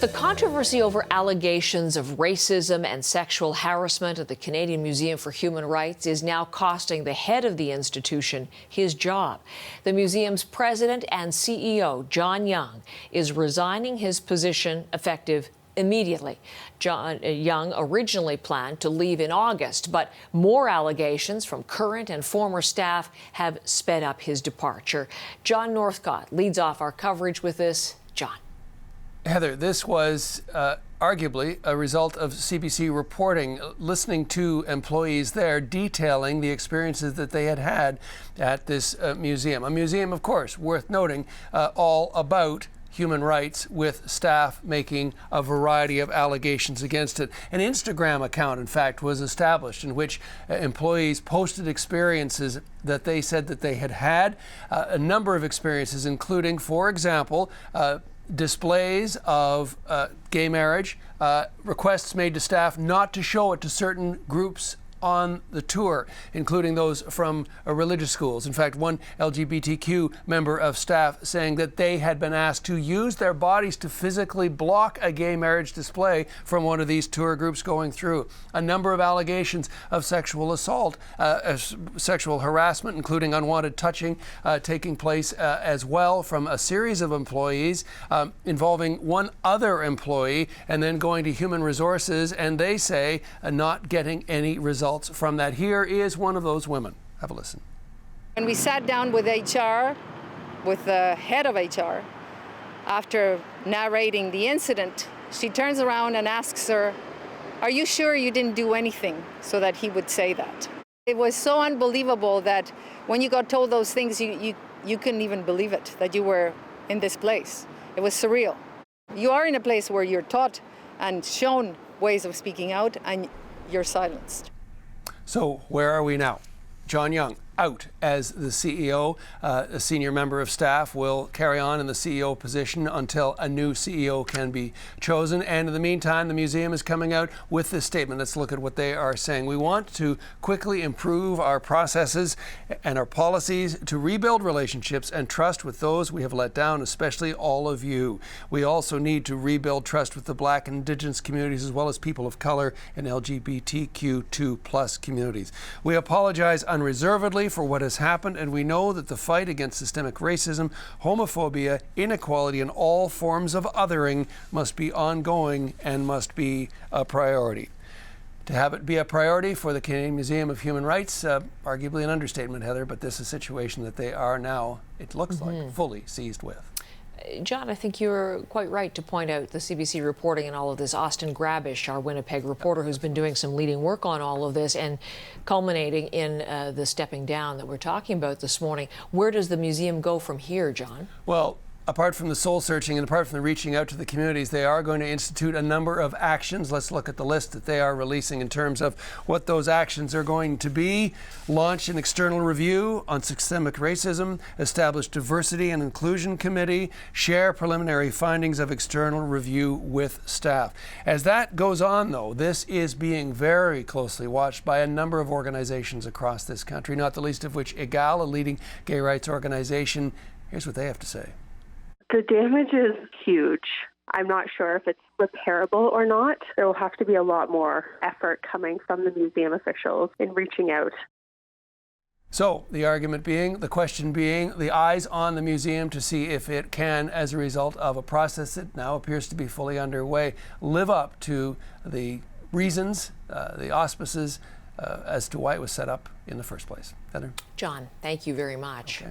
The controversy over allegations of racism and sexual harassment at the Canadian Museum for Human Rights is now costing the head of the institution his job. The museum's president and CEO, John Young, is resigning his position effective immediately. John Young originally planned to leave in August, but more allegations from current and former staff have sped up his departure. John Northcott leads off our coverage with this. John. Heather, this was arguably a result of CBC reporting, listening to employees there detailing the experiences that they had had at this museum. A museum, of course, worth noting, all about human rights, with staff making a variety of allegations against it. An Instagram account, in fact, was established in which employees posted experiences that they said that they had had, a number of experiences, including, for example, displays of gay marriage, requests made to staff not to show it to certain groups on the tour, including those from religious schools. In fact, one LGBTQ member of staff saying that they had been asked to use their bodies to physically block a gay marriage display from one of these tour groups going through. A number of allegations of sexual assault, sexual harassment, including unwanted touching, taking place as well from a series of employees, involving one other employee, and then going to human resources, and they say not getting any results from that. Here is one of those women. Have a listen. When we sat down with HR, with the head of HR, after narrating the incident, she turns around and asks her, "Are you sure you didn't do anything?" so that he would say that. It was so unbelievable that when you got told those things, you couldn't even believe it, that you were in this place. It was surreal. You are in a place where you're taught and shown ways of speaking out, and you're silenced. So where are we now? John Young out as the CEO. A senior member of staff will carry on in the CEO position until a new CEO can be chosen. And in the meantime, the museum is coming out with this statement. Let's look at what they are saying. We want to quickly improve our processes and our policies to rebuild relationships and trust with those we have let down, especially all of you. We also need to rebuild trust with the Black and Indigenous communities, as well as people of color and LGBTQ2+ communities. We apologize unreservedly for what has happened, and we know that the fight against systemic racism, homophobia, inequality, and all forms of othering must be ongoing and must be a priority. To have it be a priority for the Canadian Museum of Human Rights, arguably an understatement, Heather, but this is a situation that they are now, it looks like, fully seized with. John, I think you're quite right to point out the CBC reporting and all of this. Austin Grabish, our Winnipeg reporter, who's been doing some leading work on all of this and culminating in the stepping down that we're talking about this morning. Where does the museum go from here, John? Well, apart from the soul searching and apart from the reaching out to the communities, they are going to institute a number of actions. Let's look at the list that they are releasing in terms of what those actions are going to be. Launch an external review on systemic racism, establish diversity and inclusion committee, share preliminary findings of external review with staff. As that goes on, though, this is being very closely watched by a number of organizations across this country, not the least of which EGAL, a leading gay rights organization. Here's what they have to say. The damage is huge. I'm not sure if it's repairable or not. There will have to be a lot more effort coming from the museum officials in reaching out. So the argument being, the question being, the eyes on the museum to see if it can, as a result of a process that now appears to be fully underway, live up to the reasons, the auspices as to why it was set up in the first place. Heather? John, thank you very much. Okay.